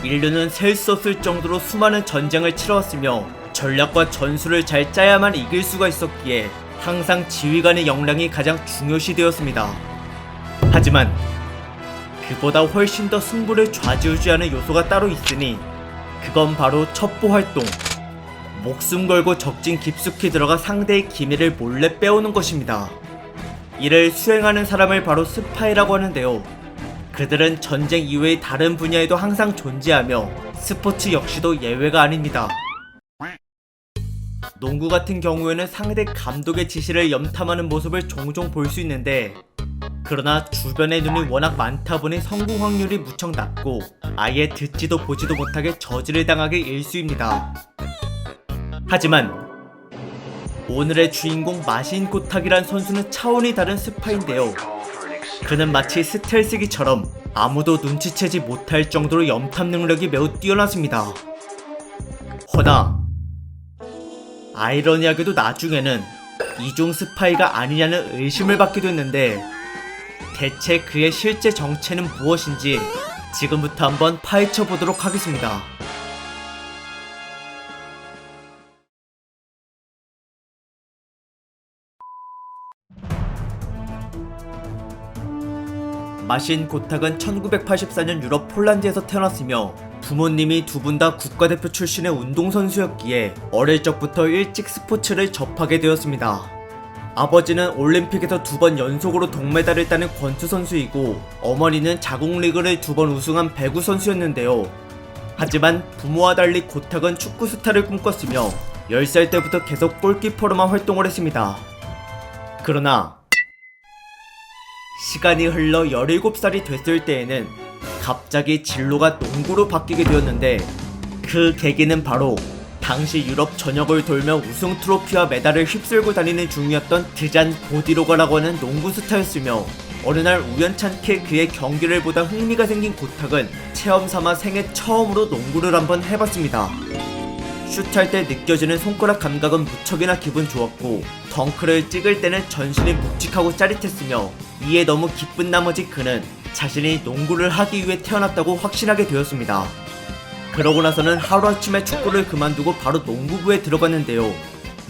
인류는 셀 수 없을 정도로 수많은 전쟁을 치러왔으며 전략과 전술을 잘 짜야만 이길 수가 있었기에 항상 지휘관의 역량이 가장 중요시 되었습니다. 하지만 그보다 훨씬 더 승부를 좌지우지하는 요소가 따로 있으니 그건 바로 첩보 활동. 목숨 걸고 적진 깊숙이 들어가 상대의 기밀을 몰래 빼오는 것입니다. 이를 수행하는 사람을 바로 스파이라고 하는데요. 그들은 전쟁 이외의 다른 분야에도 항상 존재하며 스포츠 역시도 예외가 아닙니다. 농구 같은 경우에는 상대 감독의 지시를 염탐하는 모습을 종종 볼 수 있는데, 그러나 주변의 눈이 워낙 많다 보니 성공 확률이 무척 낮고 아예 듣지도 보지도 못하게 저지를 당하기 일쑤입니다. 하지만 오늘의 주인공 마신 고탁이란 선수는 차원이 다른 스파인데요. 그는 마치 스텔스기처럼 아무도 눈치채지 못할 정도로 염탐 능력이 매우 뛰어났습니다. 허나 아이러니하게도 나중에는 이중 스파이가 아니냐는 의심을 받기도 했는데, 대체 그의 실제 정체는 무엇인지 지금부터 한번 파헤쳐 보도록 하겠습니다. 마신 고탁은 1984년 유럽 폴란드에서 태어났으며 부모님이 두 분 다 국가대표 출신의 운동선수였기에 어릴 적부터 일찍 스포츠를 접하게 되었습니다. 아버지는 올림픽에서 2번 연속으로 동메달을 따는 권투선수이고 어머니는 자국리그를 2번 우승한 배구선수였는데요. 하지만 부모와 달리 고탁은 축구 스타를 꿈꿨으며 10살 때부터 계속 골키퍼로만 활동을 했습니다. 그러나 시간이 흘러 17살이 됐을 때에는 갑자기 진로가 농구로 바뀌게 되었는데, 그 계기는 바로 당시 유럽 전역을 돌며 우승 트로피와 메달을 휩쓸고 다니는 중이었던 드잔 보디로가라고 하는 농구 스타였으며, 어느 날 우연찮게 그의 경기를 보다 흥미가 생긴 고탁은 체험삼아 생애 처음으로 농구를 한번 해봤습니다. 슛할 때 느껴지는 손가락 감각은 무척이나 기분 좋았고, 덩크를 찍을 때는 전신이 묵직하고 짜릿했으며, 이에 너무 기쁜 나머지 그는 자신이 농구를 하기 위해 태어났다고 확신하게 되었습니다. 그러고 나서는 하루아침에 축구를 그만두고 바로 농구부에 들어갔는데요.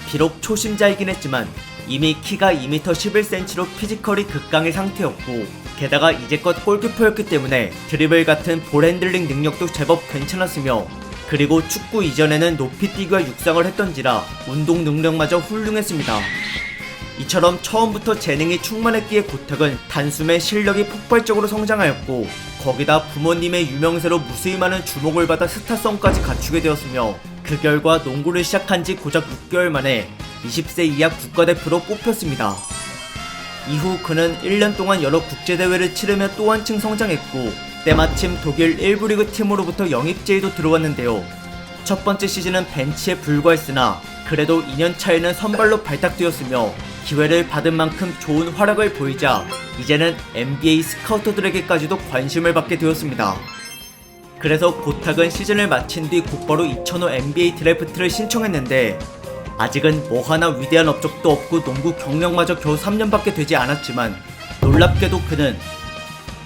비록 초심자이긴 했지만 이미 키가 2m 11cm로 피지컬이 극강의 상태였고, 게다가 이제껏 골키퍼였기 때문에 드리블 같은 볼 핸들링 능력도 제법 괜찮았으며, 그리고 축구 이전에는 높이 뛰기와 육상을 했던지라 운동 능력마저 훌륭했습니다. 이처럼 처음부터 재능이 충만했기에 고탁은 단숨에 실력이 폭발적으로 성장하였고, 거기다 부모님의 유명세로 무수히 많은 주목을 받아 스타성까지 갖추게 되었으며, 그 결과 농구를 시작한 지 고작 6개월 만에 20세 이하 국가대표로 뽑혔습니다. 이후 그는 1년 동안 여러 국제대회를 치르며 또 한층 성장했고, 때마침 독일 1부 리그 팀으로부터 영입 제의도 들어왔는데요. 첫 번째 시즌은 벤치에 불과했으나 그래도 2년 차에는 선발로 발탁되었으며, 기회를 받은 만큼 좋은 활약을 보이자 이제는 NBA 스카우터들에게까지도 관심을 받게 되었습니다. 그래서 고탁은 시즌을 마친 뒤 곧바로 2005 NBA 드래프트를 신청했는데, 아직은 뭐 하나 위대한 업적도 없고 농구 경력마저 겨우 3년밖에 되지 않았지만, 놀랍게도 그는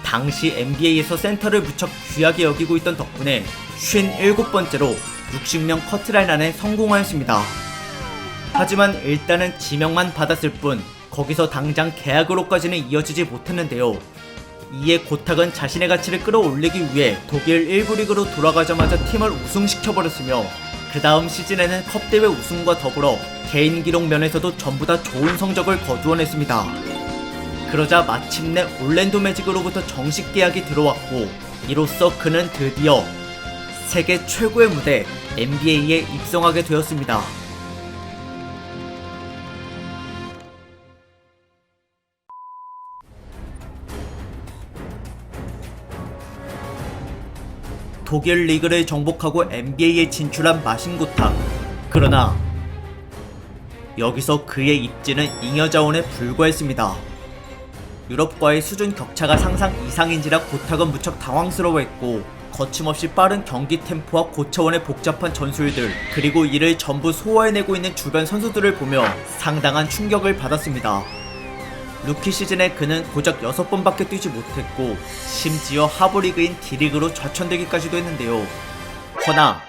당시 NBA에서 센터를 무척 귀하게 여기고 있던 덕분에 57번째로 60명 커트라인 안에 성공하였습니다. 하지만 일단은 지명만 받았을 뿐 거기서 당장 계약으로까지는 이어지지 못했는데요. 이에 고탁은 자신의 가치를 끌어올리기 위해 독일 1부 리그로 돌아가자마자 팀을 우승시켜버렸으며, 그 다음 시즌에는 컵대회 우승과 더불어 개인 기록 면에서도 전부 다 좋은 성적을 거두어냈습니다. 그러자 마침내 올랜도 매직으로부터 정식 계약이 들어왔고, 이로써 그는 드디어 세계 최고의 무대 NBA에 입성하게 되었습니다. 독일 리그를 정복하고 NBA에 진출한 마신 고탁. 그러나 여기서 그의 입지는 잉여자원에 불과했습니다. 유럽과의 수준 격차가 상상 이상인지라 고탁은 무척 당황스러워했고, 거침없이 빠른 경기 템포와 고차원의 복잡한 전술들, 그리고 이를 전부 소화해내고 있는 주변 선수들을 보며 상당한 충격을 받았습니다. 루키 시즌에 그는 고작 6번밖에 뛰지 못했고 심지어 하부리그인 D리그로 좌천되기까지도 했는데요. 허나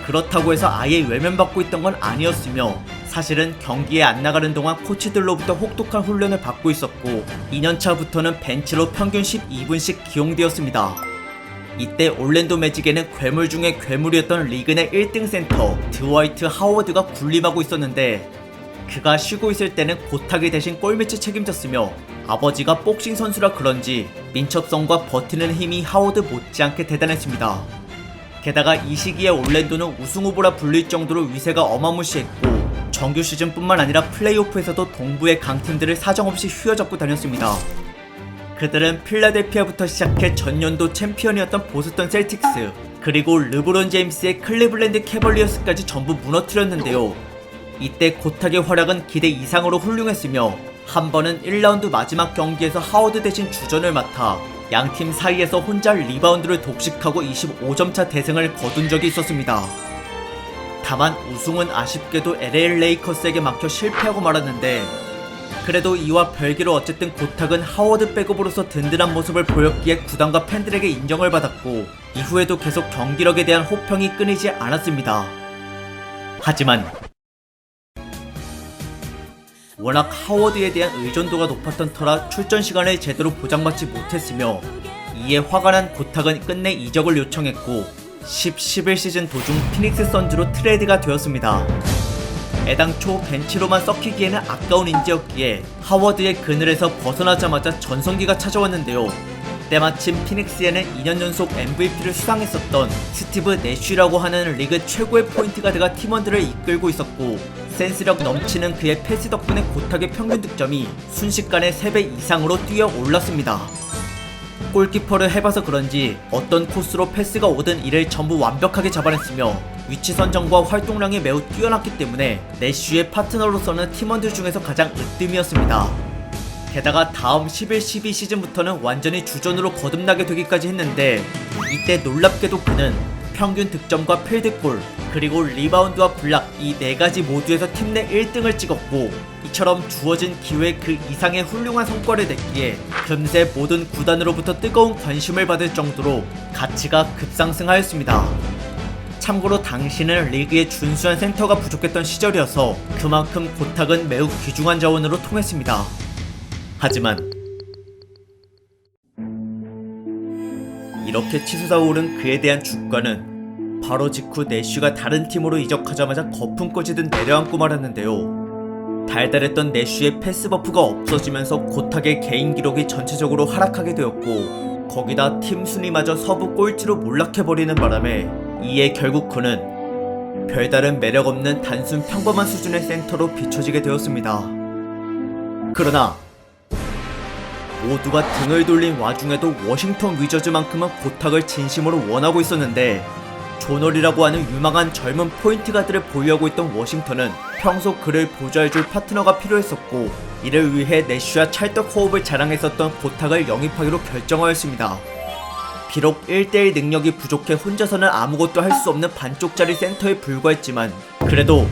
그렇다고 해서 아예 외면받고 있던 건 아니었으며 사실은 경기에 안 나가는 동안 코치들로부터 혹독한 훈련을 받고 있었고 2년차부터는 벤치로 평균 12분씩 기용되었습니다. 이때 올랜도 매직에는 괴물 중에 괴물이었던 리그 내 1등 센터 드와이트 하워드가 군림하고 있었는데 그가 쉬고 있을 때는 고탁이 대신 골매치 책임졌으며 아버지가 복싱 선수라 그런지 민첩성과 버티는 힘이 하워드 못지않게 대단했습니다. 게다가 이 시기에 올랜도는 우승 후보라 불릴 정도로 위세가 어마무시했고 정규 시즌뿐만 아니라 플레이오프에서도 동부의 강팀들을 사정없이 휘어잡고 다녔습니다. 그들은 필라델피아부터 시작해 전년도 챔피언이었던 보스턴 셀틱스 그리고 르브론 제임스의 클리블랜드 캐벌리어스까지 전부 무너뜨렸는데요. 이때 고탁의 활약은 기대 이상으로 훌륭했으며 한 번은 1라운드 마지막 경기에서 하워드 대신 주전을 맡아 양팀 사이에서 혼자 리바운드를 독식하고 25점차 대승을 거둔 적이 있었습니다. 다만 우승은 아쉽게도 LA 레이커스에게 막혀 실패하고 말았는데 그래도 이와 별개로 어쨌든 고탁은 하워드 백업으로서 든든한 모습을 보였기에 구단과 팬들에게 인정을 받았고 이후에도 계속 경기력에 대한 호평이 끊이지 않았습니다. 하지만 워낙 하워드에 대한 의존도가 높았던 터라 출전 시간을 제대로 보장받지 못했으며 이에 화가 난 고탁은 끝내 이적을 요청했고 10-11 시즌 도중 피닉스 선즈로 트레이드가 되었습니다. 애당초 벤치로만 썩히기에는 아까운 인재였기에 하워드의 그늘에서 벗어나자마자 전성기가 찾아왔는데요. 때마침 피닉스에는 2년 연속 MVP를 수상했었던 스티브 내쉬라고 하는 리그 최고의 포인트 가드가 팀원들을 이끌고 있었고 센스력 넘치는 그의 패스 덕분에 고탁의 평균 득점이 순식간에 3배 이상으로 뛰어 올랐습니다. 골키퍼를 해봐서 그런지 어떤 코스로 패스가 오든 이를 전부 완벽하게 잡아냈으며 위치 선정과 활동량이 매우 뛰어났기 때문에 내쉬의 파트너로서는 팀원들 중에서 가장 으뜸이었습니다. 게다가 다음 11-12 시즌부터는 완전히 주전으로 거듭나게 되기까지 했는데 이때 놀랍게도 그는 평균 득점과 필드골 그리고 리바운드와 블락 이 4가지 모두에서 팀 내 1등을 찍었고 이처럼 주어진 기회 그 이상의 훌륭한 성과를 냈기에 금세 모든 구단으로부터 뜨거운 관심을 받을 정도로 가치가 급상승하였습니다. 참고로 당시는 리그에 준수한 센터가 부족했던 시절이어서 그만큼 고탁은 매우 귀중한 자원으로 통했습니다. 하지만 이렇게 치솟아 오른 그에 대한 주가는 바로 직후 내쉬가 다른 팀으로 이적하자마자 거품 꺼지듯 내려앉고 말았는데요. 달달했던 내쉬의 패스 버프가 없어지면서 고탁의 개인 기록이 전체적으로 하락하게 되었고 거기다 팀 순위마저 서부 꼴찌로 몰락해버리는 바람에 이에 결국 그는 별다른 매력 없는 단순 평범한 수준의 센터로 비춰지게 되었습니다. 그러나 모두가 등을 돌린 와중에도 워싱턴 위저즈만큼은 고탁을 진심으로 원하고 있었는데 조널이라고 하는 유망한 젊은 포인트 가드를 보유하고 있던 워싱턴은 평소 그를 보좌해줄 파트너가 필요했었고 이를 위해 내쉬와 찰떡 호흡을 자랑했었던 고탁을 영입하기로 결정하였습니다. 비록 1대1 능력이 부족해 혼자서는 아무것도 할 수 없는 반쪽짜리 센터에 불과했지만 그래도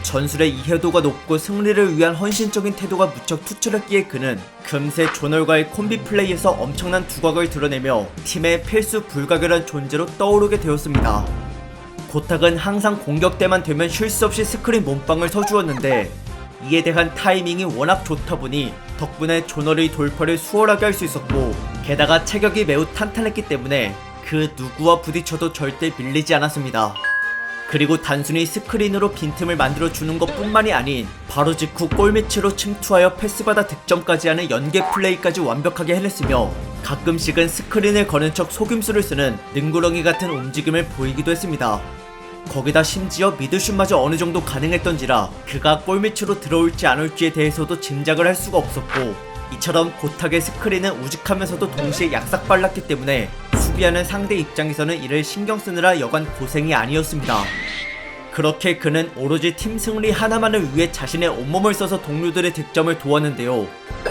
전술의 이해도가 높고 승리를 위한 헌신적인 태도가 무척 투철했기에 그는 금세 조널과의 콤비 플레이에서 엄청난 두각을 드러내며 팀의 필수 불가결한 존재로 떠오르게 되었습니다. 고탁은 항상 공격 때만 되면 쉴 수 없이 스크린 몸빵을 서주었는데 이에 대한 타이밍이 워낙 좋다 보니 덕분에 조널의 돌파를 수월하게 할 수 있었고 게다가 체격이 매우 탄탄했기 때문에 그 누구와 부딪혀도 절대 밀리지 않았습니다. 그리고 단순히 스크린으로 빈틈을 만들어주는 것 뿐만이 아닌 바로 직후 골밑으로 침투하여 패스받아 득점까지 하는 연계 플레이까지 완벽하게 해냈으며 가끔씩은 스크린을 거는 척 속임수를 쓰는 능구렁이 같은 움직임을 보이기도 했습니다. 거기다 심지어 미드슛마저 어느 정도 가능했던지라 그가 골밑으로 들어올지 안 올지에 대해서도 짐작을 할 수가 없었고 이처럼 고탁의 스크린은 우직하면서도 동시에 약삭빨랐기 때문에 수비하는 상대 입장에서는 이를 신경 쓰느라 여간 고생이 아니었습니다. 그렇게 그는 오로지 팀 승리 하나만을 위해 자신의 온몸을 써서 동료들의 득점을 도왔는데요.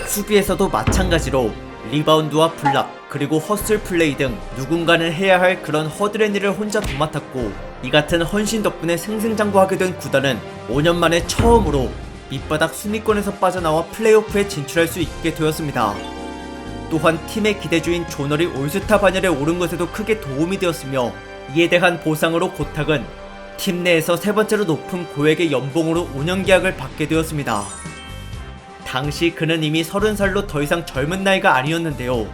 수비에서도 마찬가지로 리바운드와 블락 그리고 허슬 플레이 등 누군가는 해야 할 그런 허드렛 일을 혼자 도맡았고 이 같은 헌신 덕분에 승승장구하게 된 구단은 5년 만에 처음으로 밑바닥 순위권에서 빠져나와 플레이오프에 진출할 수 있게 되었습니다. 또한 팀의 기대주인 조널이 올스타 반열에 오른 것에도 크게 도움이 되었으며, 이에 대한 보상으로 고탁은 팀 내에서 세 번째로 높은 고액의 연봉으로 5년 계약을 받게 되었습니다. 당시 그는 이미 30살로 더 이상 젊은 나이가 아니었는데요.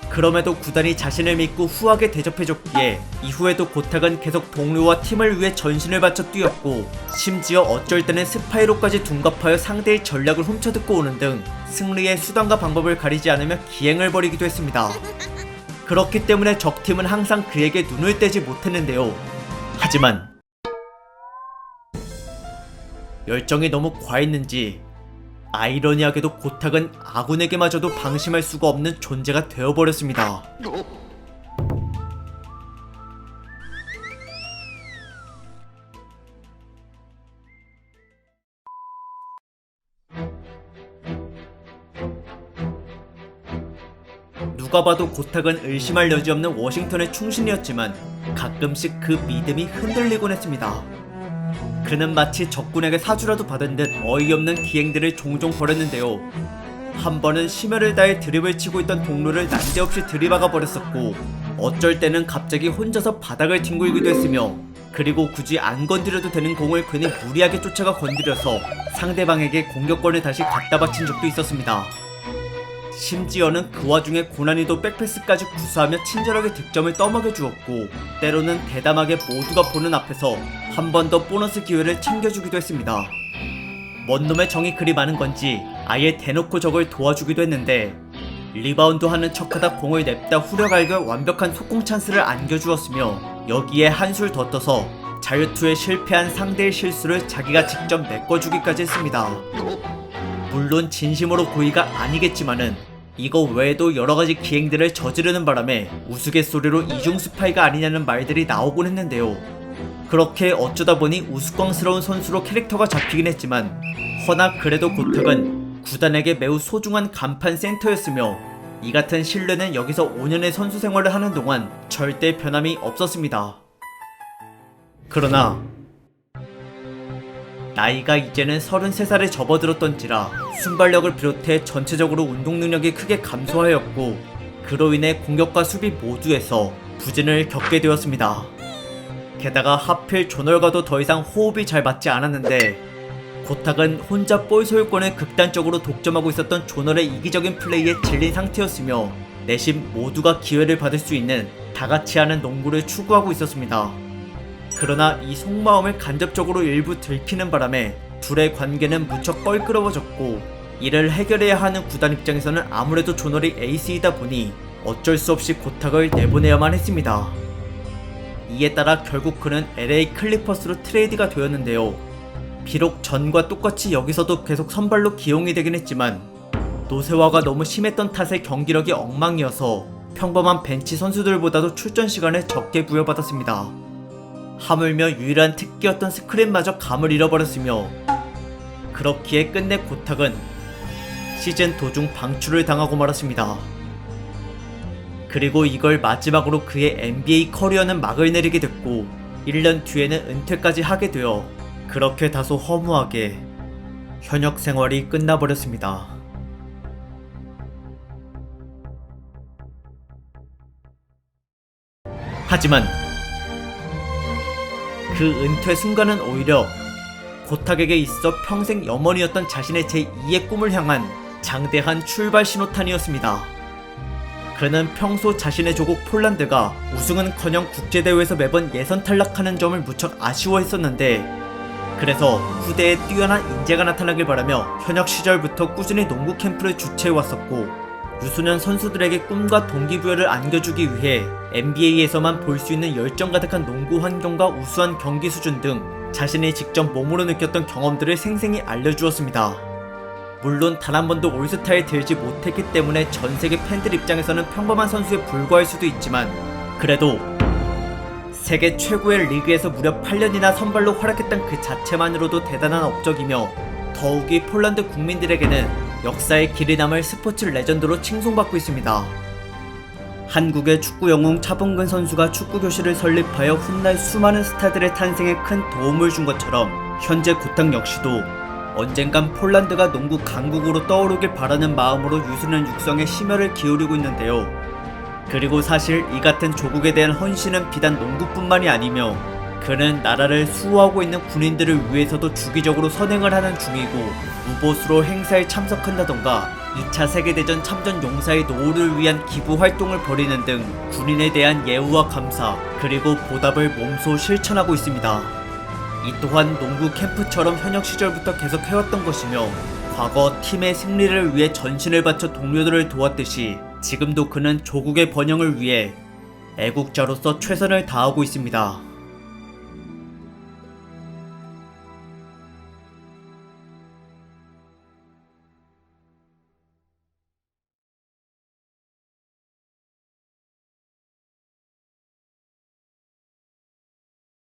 그럼에도 구단이 자신을 믿고 후하게 대접해줬기에 이후에도 고탁은 계속 동료와 팀을 위해 전신을 바쳐 뛰었고, 심지어 어쩔 때는 스파이로까지 둔갑하여 상대의 전략을 훔쳐듣고 오는 등 승리의 수단과 방법을 가리지 않으며 기행을 벌이기도 했습니다. 그렇기 때문에 적팀은 항상 그에게 눈을 떼지 못했는데요. 하지만 열정이 너무 과했는지 아이러니하게도 고탁은 아군에게마저도 방심할 수가 없는 존재가 되어버렸습니다. 누가 봐도 고탁은 의심할 여지 없는 워싱턴의 충신이었지만 가끔씩 그 믿음이 흔들리곤 했습니다. 그는 마치 적군에게 사주라도 받은 듯 어이없는 기행들을 종종 벌였는데요. 한 번은 심혈을 다해 드립을 치고 있던 동료를 난데없이 들이박아 버렸었고, 어쩔 때는 갑자기 혼자서 바닥을 뒹굴기도 했으며, 그리고 굳이 안 건드려도 되는 공을 괜히 무리하게 쫓아가 건드려서 상대방에게 공격권을 다시 갖다 바친 적도 있었습니다. 심지어는 그 와중에 고난이도 백패스까지 구사하며 친절하게 득점을 떠먹여 주었고, 때로는 대담하게 모두가 보는 앞에서 한 번 더 보너스 기회를 챙겨주기도 했습니다. 뭔 놈의 정이 그리 많은 건지 아예 대놓고 저걸 도와주기도 했는데, 리바운드 하는 척하다 공을 냅다 후려갈겨 완벽한 속공 찬스를 안겨주었으며, 여기에 한술 더 떠서 자유투에 실패한 상대의 실수를 자기가 직접 메꿔주기까지 했습니다. 물론 진심으로 고의가 아니겠지만은 이거 외에도 여러가지 기행들을 저지르는 바람에 우스갯소리로 이중 스파이가 아니냐는 말들이 나오곤 했는데요. 그렇게 어쩌다 보니 우스꽝스러운 선수로 캐릭터가 잡히긴 했지만, 허나 그래도 고탁은 구단에게 매우 소중한 간판 센터였으며, 이 같은 신뢰는 여기서 5년의 선수 생활을 하는 동안 절대 변함이 없었습니다. 그러나 나이가 이제는 33살에 접어들었던지라 순발력을 비롯해 전체적으로 운동 능력이 크게 감소하였고, 그로 인해 공격과 수비 모두에서 부진을 겪게 되었습니다. 게다가 하필 조널과도 더 이상 호흡이 잘 맞지 않았는데, 고탁은 혼자 볼 소유권을 극단적으로 독점하고 있었던 조널의 이기적인 플레이에 질린 상태였으며, 내심 모두가 기회를 받을 수 있는 다같이 하는 농구를 추구하고 있었습니다. 그러나 이 속마음을 간접적으로 일부 들키는 바람에 둘의 관계는 무척 껄끄러워졌고, 이를 해결해야 하는 구단 입장에서는 아무래도 조널이 에이스이다 보니 어쩔 수 없이 고탁을 내보내야만 했습니다. 이에 따라 결국 그는 LA 클리퍼스로 트레이드가 되었는데요. 비록 전과 똑같이 여기서도 계속 선발로 기용이 되긴 했지만, 노쇠화가 너무 심했던 탓에 경기력이 엉망이어서 평범한 벤치 선수들보다도 출전 시간을 적게 부여받았습니다. 하물며 유일한 특기였던 스크린마저 감을 잃어버렸으며, 그렇기에 끝내 고탁은 시즌 도중 방출을 당하고 말았습니다. 그리고 이걸 마지막으로 그의 NBA 커리어는 막을 내리게 됐고, 1년 뒤에는 은퇴까지 하게 되어 그렇게 다소 허무하게 현역 생활이 끝나버렸습니다. 하지만 그 은퇴 순간은 오히려 고탁에게 있어 평생 염원이었던 자신의 제2의 꿈을 향한 장대한 출발 신호탄이었습니다. 그는 평소 자신의 조국 폴란드가 우승은커녕 국제대회에서 매번 예선 탈락하는 점을 무척 아쉬워했었는데, 그래서 후대에 뛰어난 인재가 나타나길 바라며 현역 시절부터 꾸준히 농구 캠프를 주최해왔었고, 유소년 선수들에게 꿈과 동기부여를 안겨주기 위해 NBA에서만 볼 수 있는 열정 가득한 농구 환경과 우수한 경기 수준 등 자신이 직접 몸으로 느꼈던 경험들을 생생히 알려주었습니다. 물론 단 한 번도 올스타에 들지 못했기 때문에 전세계 팬들 입장에서는 평범한 선수에 불과할 수도 있지만, 그래도 세계 최고의 리그에서 무려 8년이나 선발로 활약했던 그 자체만으로도 대단한 업적이며, 더욱이 폴란드 국민들에게는 역사의 길이 남을 스포츠 레전드로 칭송받고 있습니다. 한국의 축구 영웅 차범근 선수가 축구 교실을 설립하여 훗날 수많은 스타들의 탄생에 큰 도움을 준 것처럼, 현재 고탁 역시도 언젠간 폴란드가 농구 강국으로 떠오르길 바라는 마음으로 유소년 육성에 심혈을 기울이고 있는데요. 그리고 사실 이 같은 조국에 대한 헌신은 비단 농구뿐만이 아니며 그는 나라를 수호하고 있는 군인들을 위해서도 주기적으로 선행을 하는 중이고, 무보수로 행사에 참석한다던가 2차 세계대전 참전 용사의 노후를 위한 기부 활동을 벌이는 등 군인에 대한 예우와 감사, 그리고 보답을 몸소 실천하고 있습니다. 이 또한 농구 캠프처럼 현역 시절부터 계속 해왔던 것이며, 과거 팀의 승리를 위해 전신을 바쳐 동료들을 도왔듯이 지금도 그는 조국의 번영을 위해 애국자로서 최선을 다하고 있습니다.